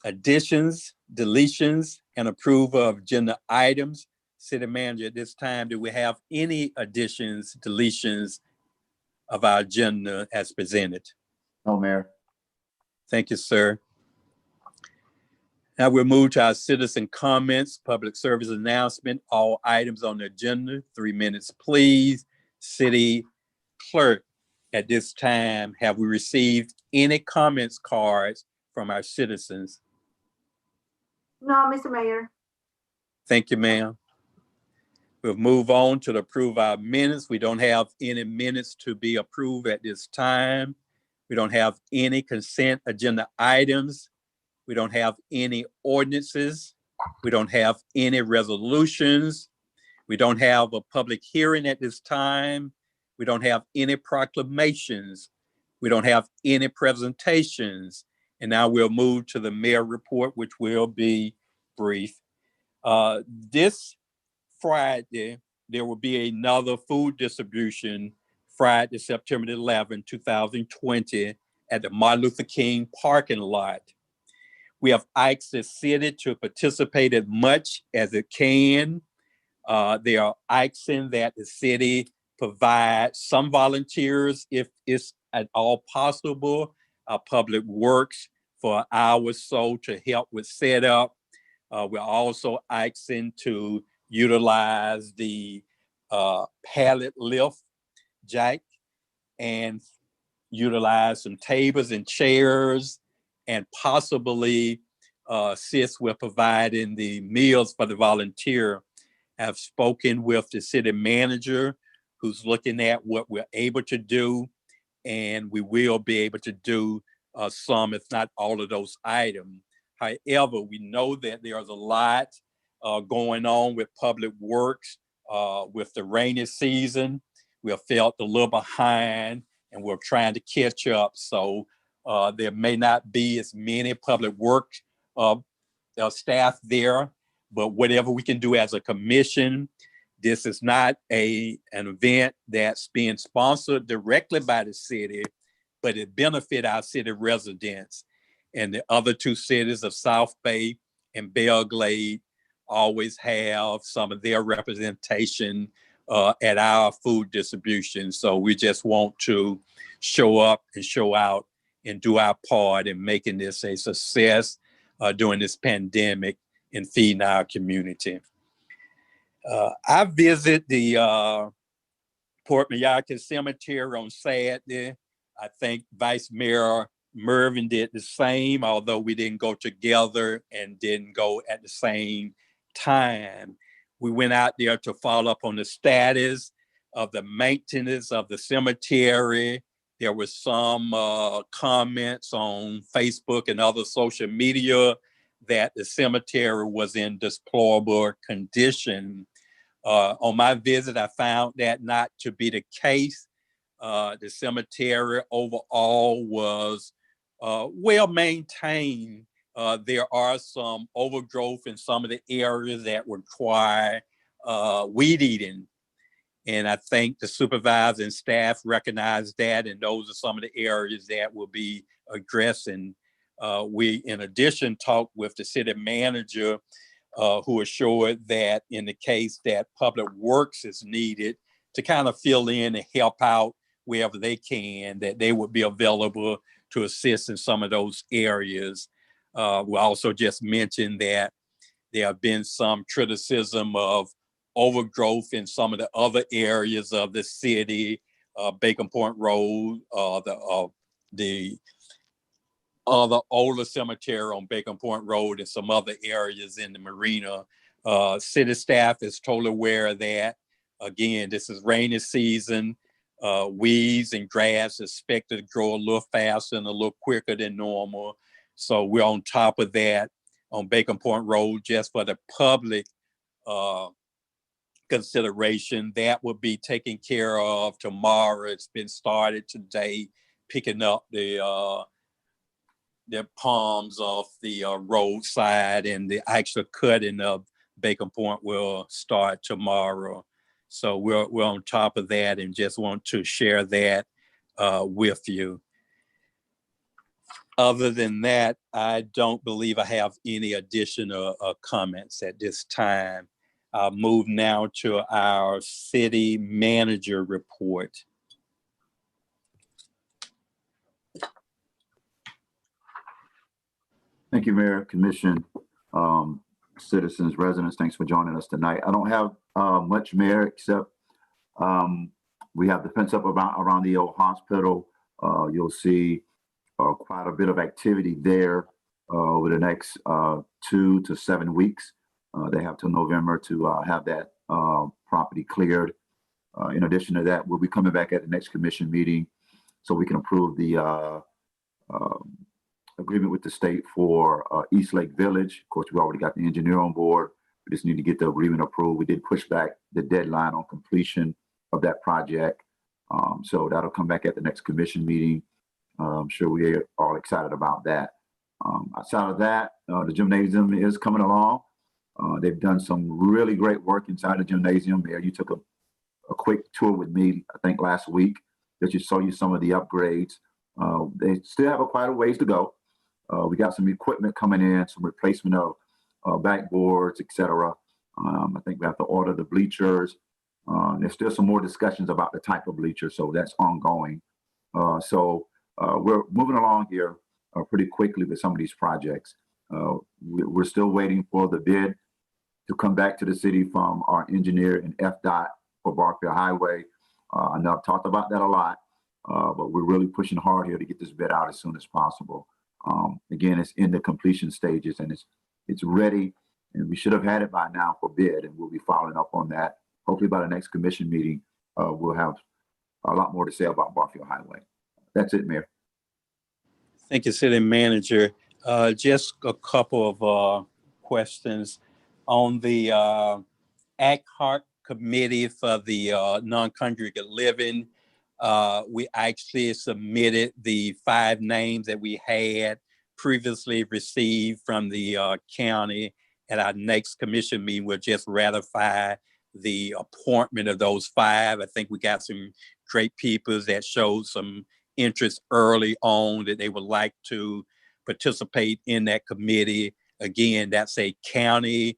additions, deletions, and approval of agenda items. City Manager, at this time, do we have any additions, deletions of our agenda as presented? No, Mayor. Thank you, sir. Now we'll move to our citizen comments, public service announcement, all items on the agenda, 3 minutes, please. City Clerk, at this time, have we received any comments cards from our citizens? No, Mr. Mayor. Thank you, ma'am. We'll move on to approve our minutes. We don't have any minutes to be approved at this time. We don't have any consent agenda items. We don't have any ordinances. We don't have any resolutions. We don't have a public hearing at this time. We don't have any proclamations. We don't have any presentations. And now we'll move to the mayor report, which will be brief. This Friday, there will be another food distribution Friday, September 11, 2020 at the Martin Luther King parking lot. We have asked the city to participate as much as it can. They are asking that the city provide some volunteers, if it's at all possible, public works for an hour or so to help with setup. We're also asking to utilize the pallet lift jack and utilize some tables and chairs, and possibly assist with providing the meals for the volunteer. I've spoken with the city manager who's looking at what we're able to do, and we will be able to do some, if not all of those items. However, we know that there's a lot going on with public works with the rainy season. We have felt a little behind and we're trying to catch up. So there may not be as many public work staff there, but whatever we can do as a commission. This is not an event that's being sponsored directly by the city, but it benefits our city residents. And the other two cities of South Bay and Belglade always have some of their representation at our food distribution. So we just want to show up and show out and do our part in making this a success during this pandemic and feeding our community. I visit the Port Mayaka Cemetery on Saturday. I think Vice Mayor Mervin did the same, although we didn't go together and didn't go at the same time. We went out there to follow up on the status of the maintenance of the cemetery. There were some comments on Facebook and other social media that the cemetery was in deplorable condition. On my visit, I found that not to be the case. The cemetery overall was well maintained. There are some overgrowth in some of the areas that require weed eating. And I think the supervisor and staff recognize that, and those are some of the areas that will be addressing. We, in addition, talked with the city manager who assured that in the case that public works is needed to kind of fill in and help out wherever they can, that they would be available to assist in some of those areas. We also just mentioned that there have been some criticism of overgrowth in some of the other areas of the city, Bacon Point Road, the other older cemetery on Bacon Point Road, and some other areas in the marina. City staff is totally aware of that. Again, this is rainy season. Weeds and grass expected to grow a little faster and a little quicker than normal. So we're on top of that on Bacon Point Road just for the public consideration. That will be taken care of tomorrow. It's been started today, picking up the palms off the roadside, and the actual cutting of Bacon Point will start tomorrow. So we're on top of that and just want to share that with you. Other than that, I don't believe I have any additional comments at this time. I'll move now to our city manager report. Thank you, Mayor, Commission, citizens, residents. Thanks for joining us tonight. I don't have much, Mayor, except we have the fence up around the old hospital. You'll see quite a bit of activity there over the next 2 to 7 weeks. They have till November to have that property cleared. In addition to that, we'll be coming back at the next commission meeting so we can approve the agreement with the state for East Lake Village. Of course, we already got the engineer on board. We just need to get the agreement approved. We did push back the deadline on completion of that project. So that'll come back at the next commission meeting. I'm sure we are all excited about that. Outside of that, the gymnasium is coming along. They've done some really great work inside the gymnasium. Mayor, you took a quick tour with me, I think last week, that you saw some of the upgrades. They still have quite a ways to go. We got some equipment coming in, some replacement of backboards, etc. I think we have to order the bleachers. There's still some more discussions about the type of bleacher, so that's ongoing. So we're moving along here pretty quickly with some of these projects. We're still waiting for the bid to come back to the city from our engineer and FDOT for Barfield Highway. I know I've talked about that a lot, but we're really pushing hard here to get this bid out as soon as possible. Again, it's in the completion stages and it's ready, and we should have had it by now for bid, and we'll be following up on that. Hopefully by the next commission meeting, we'll have a lot more to say about Barfield Highway. That's it, Mayor. Thank you, City Manager. Just a couple of questions on the ad hoc committee for the non-congregate living. We actually submitted the 5 names that we had previously received from the county. At our next commission meeting, we'll just ratify the appointment of those 5. I think we got some great people that showed some interest early on that they would like to participate in that committee. Again, that's a county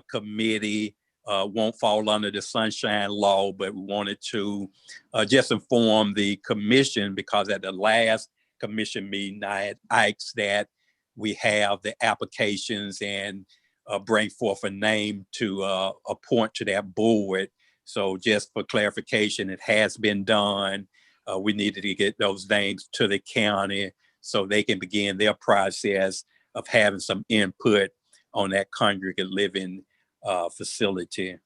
committee. Won't fall under the Sunshine Law, but we wanted to just inform the commission, because at the last commission meeting, I had asked that we have the applications and bring forth a name to appoint to that board. So just for clarification, it has been done. We needed to get those names to the county so they can begin their process of having some input on that congregate living facility.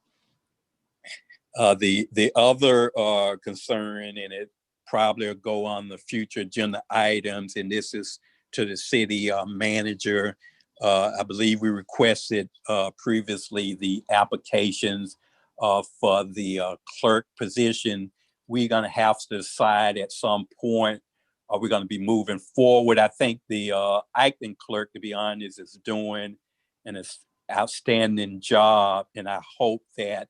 The other concern, and it probably will go on the future agenda items, and this is to the city manager. I believe we requested previously the applications for the clerk position. We're going to have to decide at some point, are we going to be moving forward? I think the acting clerk, to be honest, is doing an outstanding job. And I hope that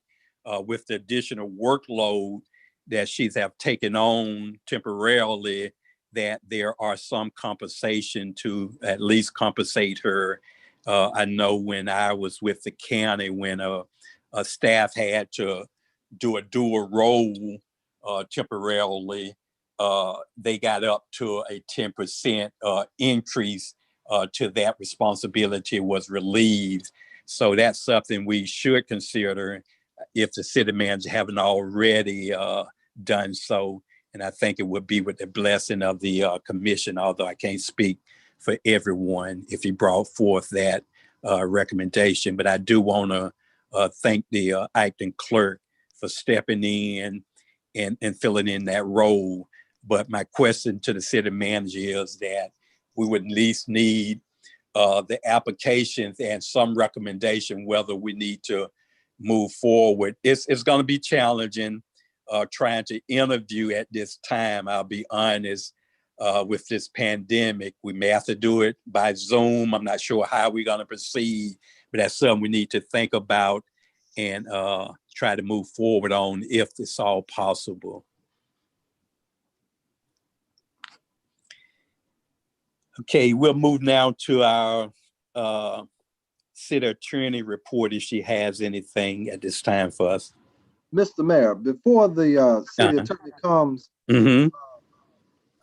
with the additional workload that she's have taken on temporarily, that there are some compensation to at least compensate her. I know when I was with the county, when a staff had to do a dual role temporarily, they got up to a 10% increase to that responsibility was relieved. So that's something we should consider if the city manager haven't already done so. And I think it would be with the blessing of the commission, although I can't speak for everyone if he brought forth that recommendation. But I do want to thank the acting clerk for stepping in and filling in that role. But my question to the city manager is that we would at least need the applications and some recommendation whether we need to move forward. It's going to be challenging trying to interview at this time. I'll be honest, with this pandemic, we may have to do it by Zoom. I'm not sure how we're going to proceed, but that's something we need to think about and try to move forward on if it's all possible. Okay, we'll move now to our city attorney report if she has anything at this time for us. Mr. Mayor, before the city Uh-huh. attorney comes, Mm-hmm.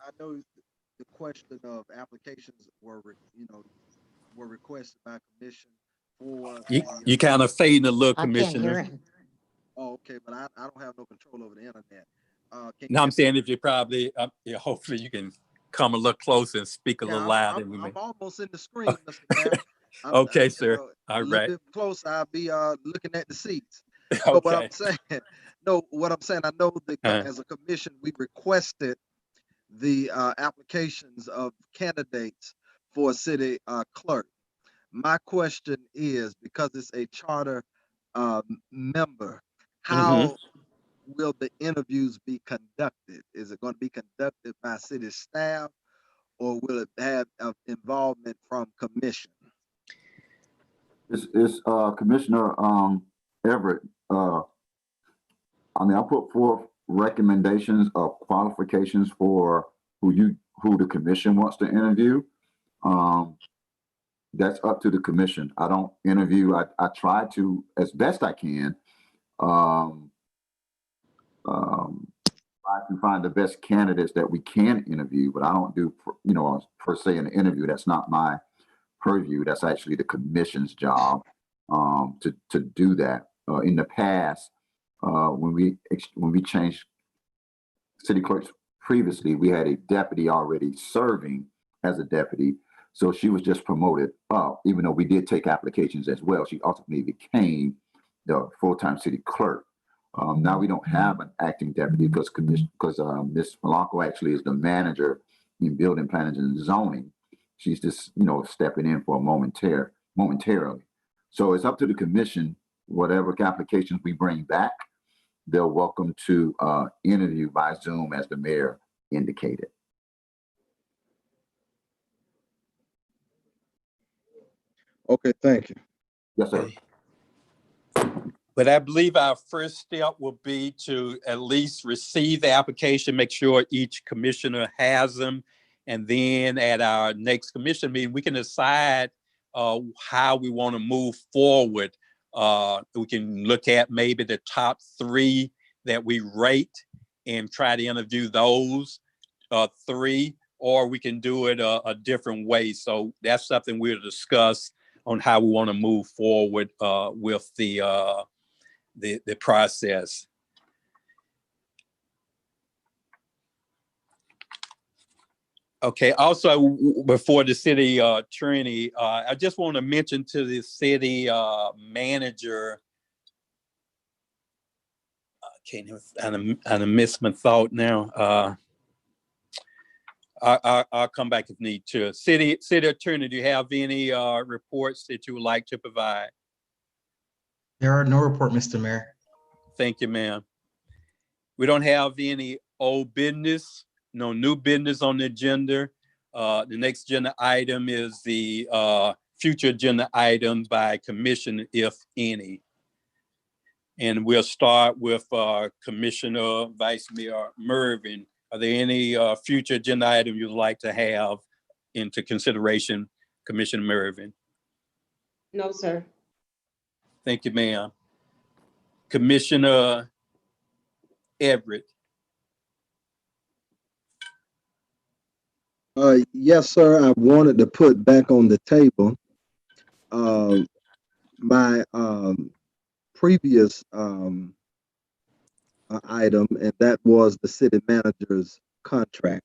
I know the question of applications were requested by commission for. You kind of fading a little, I can't hear Commissioner. him. Oh, okay, but I don't have no control over the internet. No, I'm saying if you probably, yeah, hopefully you can come a little closer and speak a little louder. I'm almost in the screen, Mr. Mayor. Okay, sir. A All little right. bit close, I'll be looking at the seats. But what Okay. I'm saying, I know that as a commission, we requested the applications of candidates for city clerk. My question is, because it's a charter member, how will the interviews be conducted? Is it going to be conducted by city staff, or will it have involvement from commission? It's Commissioner Everett. I put forth recommendations of qualifications for who the commission wants to interview. That's up to the commission. I don't interview. I try to, as best I can, try to find the best candidates that we can interview, but I don't do, per se an interview. That's not my purview. That's actually the commission's job to do that. In the past, when we changed city clerks previously, we had a deputy already serving as a deputy. So she was just promoted up, even though we did take applications as well. She ultimately became the full-time city clerk. Now we don't have an acting deputy because Ms. Malanco actually is the manager in building planning and zoning. She's just, stepping in for momentarily. So it's up to the commission, whatever applications we bring back, they're welcome to interview by Zoom, as the mayor indicated. Okay, thank you. Yes, sir. But I believe our first step will be to at least receive the application, make sure each commissioner has them. And then at our next commission meeting, we can decide how we want to move forward. We can look at maybe the top 3 that we rate and try to interview those 3, or we can do it a different way. So that's something we'll discuss on how we want to move forward with the process. Okay, also before the city attorney, I just want to mention to the city manager, I missed my thought now. I'll come back if need to. City attorney, do you have any reports that you would like to provide? There are no report, Mr. Mayor. Thank you, ma'am. We don't have any old business, no new business on the agenda. The next agenda item is the future agenda item by commission, if any. And we'll start with Commissioner Vice Mayor Mervin. Are there any future agenda items you'd like to have into consideration, Commissioner Mervin? No, sir. Thank you, ma'am. Commissioner Everett. Yes, sir. I wanted to put back on the table my previous item, and that was the city manager's contract.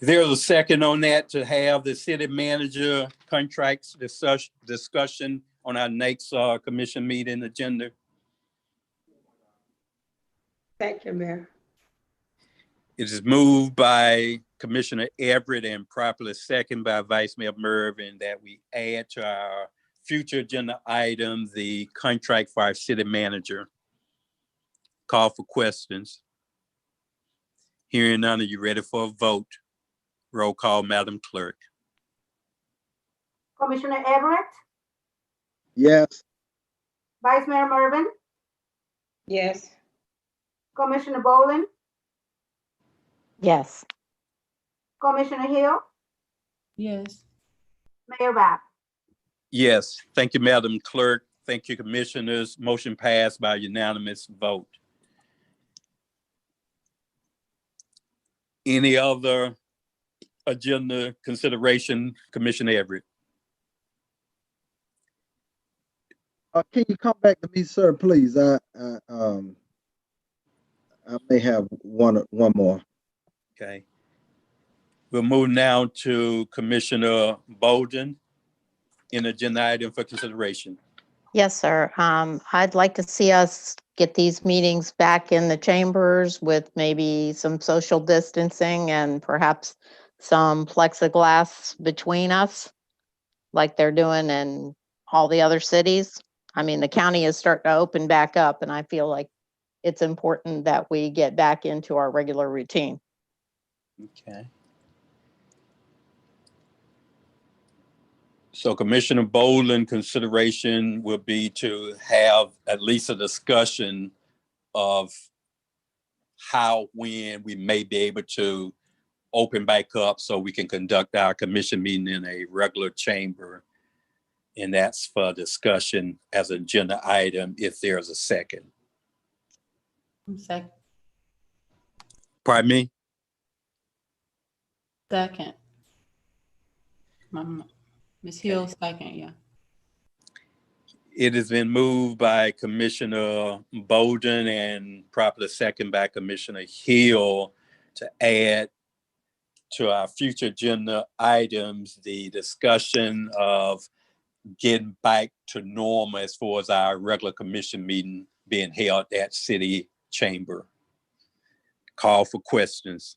There's a second on that to have the city manager contracts discussion on our next commission meeting agenda. Thank you, Mayor. It is moved by Commissioner Everett and properly second by Vice Mayor Mervin that we add to our future agenda item the contract for our city manager. Call for questions. Hearing none, are you ready for a vote? Roll call, Madam Clerk. Commissioner Everett, Yes. Vice Mayor Mervin, Yes. Commissioner Bowling, Yes. Commissioner Hill, Yes. Mayor Bab. Yes, thank you, Madam Clerk. Thank you, Commissioners. Motion passed by unanimous vote. Any other agenda consideration, Commissioner Everett? Can you come back to me, sir, please? I may have one more. Okay. We'll move now to Commissioner Bolden in agenda item for consideration. Yes, sir. I'd like to see us get these meetings back in the chambers with maybe some social distancing and perhaps some plexiglass between us, like they're doing in all the other cities. I mean, the county is starting to open back up, and I feel like it's important that we get back into our regular routine. Okay. So Commissioner Bolden, consideration will be to have at least a discussion of how, when we may be able to open back up so we can conduct our commission meeting in a regular chamber. And that's for discussion as an agenda item if there's a second. Second. Pardon me? Second. Ms. Hill, second, yeah. It has been moved by Commissioner Bolden and properly second by Commissioner Hill to add to our future agenda items the discussion of getting back to normal as far as our regular commission meeting being held at City Chamber. Call for questions.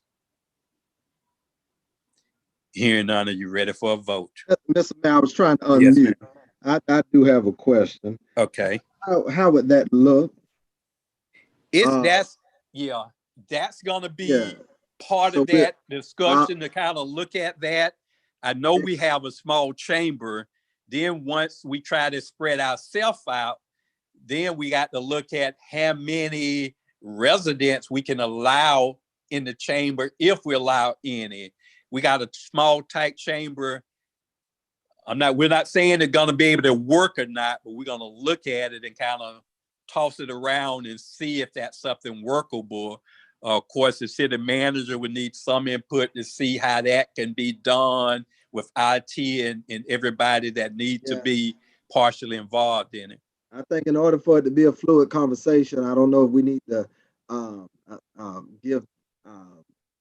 Hearing none, are you ready for a vote? Mr. Mayor, I was trying to Yes, unmute. I do have a question. Okay. How would that look? That's gonna be Yeah. part So of that discussion to kind of look at that. I know we have a small chamber. Then once we try to spread ourselves out, then we got to look at how many residents we can allow in the chamber if we allow any. We got a small, tight chamber. We're not saying it's gonna be able to work or not, but we're gonna look at it and kind of toss it around and see if that's something workable. Of course, the city manager would need some input to see how that can be done with IT and everybody that need to be partially involved in it. I think in order for it to be a fluid conversation, I don't know if we need to give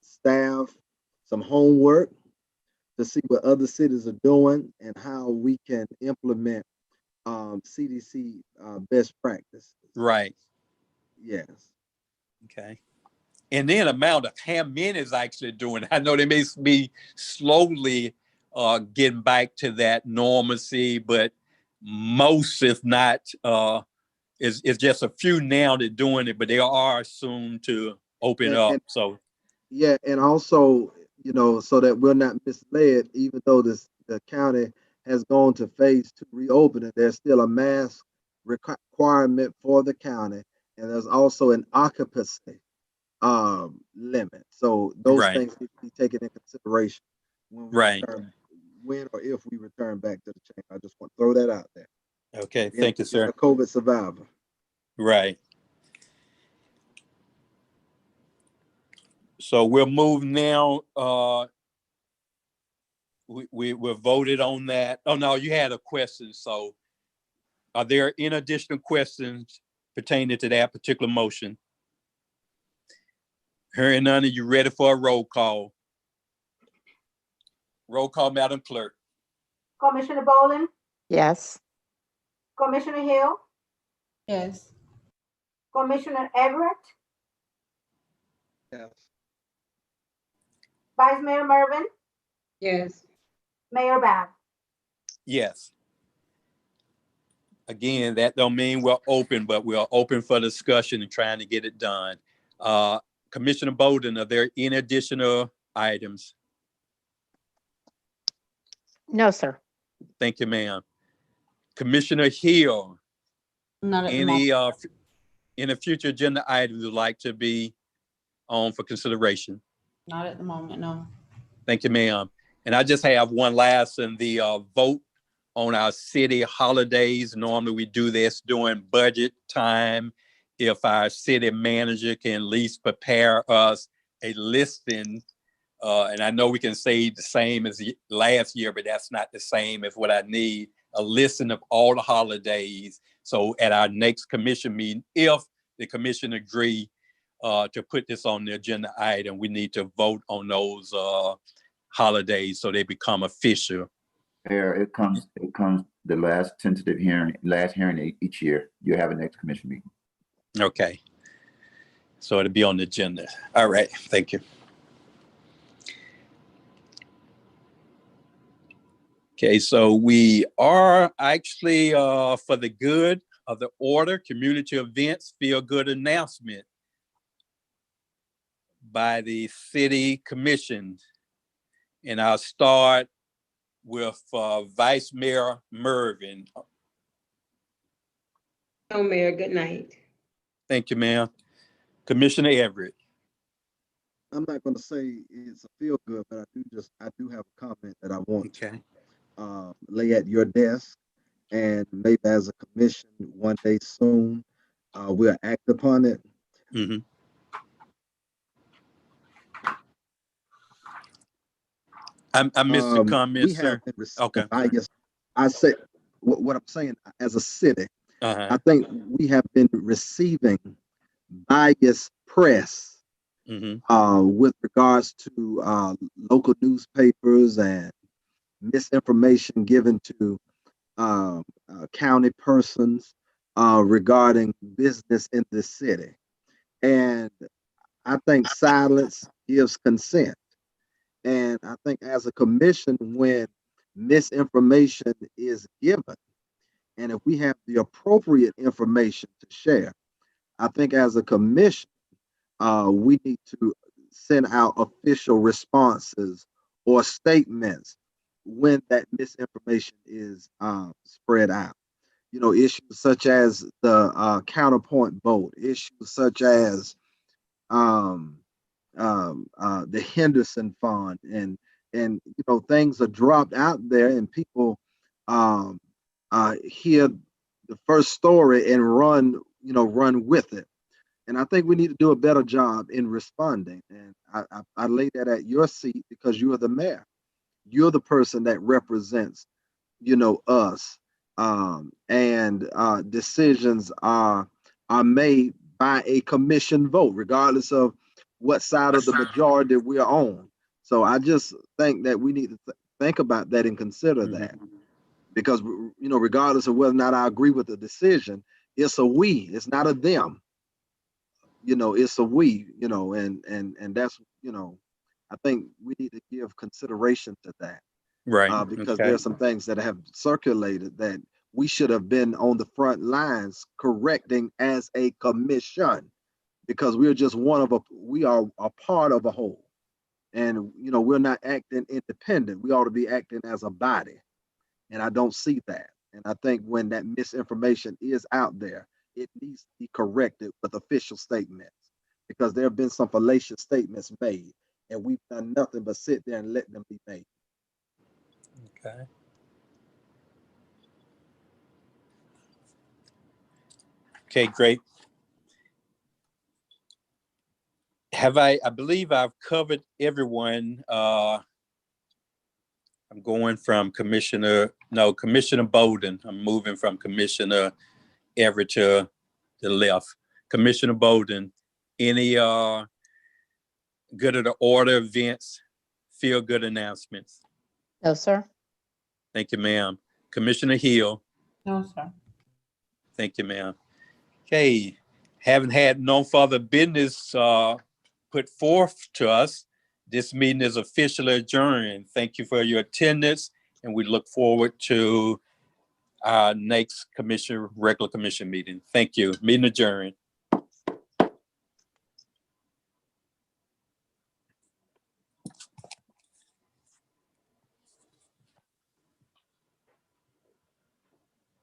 staff some homework to see what other cities are doing and how we can implement CDC best practices. Right. Yes. Okay. And then amount of how many is actually doing it. I know they may be slowly getting back to that normalcy, but most, if not, is just a few now that doing it, but they are soon to open up. So yeah, and also, so that we're not misled, even though the county has gone to phase 2 reopening, there's still a mask requirement for the county, and there's also an occupancy limit. So those things need to be taken in consideration when we return, when or if we return back to the chamber. I just want to throw that out there. Okay, thank you, sir. A COVID survivor. Right. So we'll move now. We're voted on that. Oh no, you had a question. So are there any additional questions pertaining to that particular motion? Hearing none, are you ready for a roll call? Roll call, Madam Clerk. Commissioner Bolden, Yes. Commissioner Hill, Yes. Commissioner Everett, Yes. Vice Mayor Mervin, Yes. Mayor Bab. Yes. Again, that don't mean we're open, but we're open for discussion and trying to get it done. Commissioner Bolden, are there any additional items? No, sir. Thank you, ma'am. Commissioner Hill, Not at the moment. any future agenda items you'd like to be on for consideration? Not at the moment, no. Thank you, ma'am. And I just have one last in the vote on our city holidays. Normally we do this during budget time. If our city manager can at least prepare us a listing, and I know we can say the same as last year, but that's not the same as what I need, a listing of all the holidays. So at our next commission meeting, if the commission agree to put this on the agenda item, we need to vote on those holidays so they become official. Mayor, it comes the last tentative hearing, each year. You have a next commission meeting. Okay. So it'll be on the agenda. All right. Thank you. Okay, so we are actually for the good of the order, community events, feel good announcement by the city commission. And I'll start with Vice Mayor Mervin. No, Mayor, good night. Thank you, ma'am. Commissioner Everett. I'm not gonna say it's a feel good, but I do have a comment that I want Okay. to lay at your desk, and maybe as a commission one day soon, we'll act upon it. Mm-hmm. I missed the comment, We sir. have been receiving Okay. bias. I said what I'm saying as a city. Uh-huh. I think we have been receiving biased press with regards to local newspapers and misinformation given to county persons regarding business in the city. And I think silence gives consent. And I think as a commission, when misinformation is given, and if we have the appropriate information to share, I think as a commission, we need to send out official responses or statements when that misinformation is spread out. You know, issues such as the counterpoint vote, issues such as the Henderson Fund, and you know, things are dropped out there, and people hear the first story and run with it. And I think we need to do a better job in responding. And I lay that at your seat because you are the mayor. You're the person that represents, us. And decisions are made by a commission vote, regardless of what side of the majority we are on. So I just think that we need to think about that and consider that, because regardless of whether or not I agree with the decision, it's a we. It's not a them. It's a we. And that's I think we need to give consideration to that. Right. Because Okay. there are some things that have circulated that we should have been on the front lines correcting as a commission, because we are a part of a whole, and we're not acting independent. We ought to be acting as a body, and I don't see that. And I think when that misinformation is out there, it needs to be corrected with official statements, because there have been some fallacious statements made, and we've done nothing but sit there and let them be made. Okay. Okay, great. I believe I've covered everyone. I'm going from Commissioner Bolden. I'm moving from Commissioner Everett to the left. Commissioner Bolden, any good of the order events, feel good announcements? No, sir. Thank you, ma'am. Commissioner Hill. No, sir. Thank you, ma'am. Okay, having had no further business put forth to us, this meeting is officially adjourned. Thank you for your attendance, and we look forward to our next regular commission meeting. Thank you. Meeting adjourned.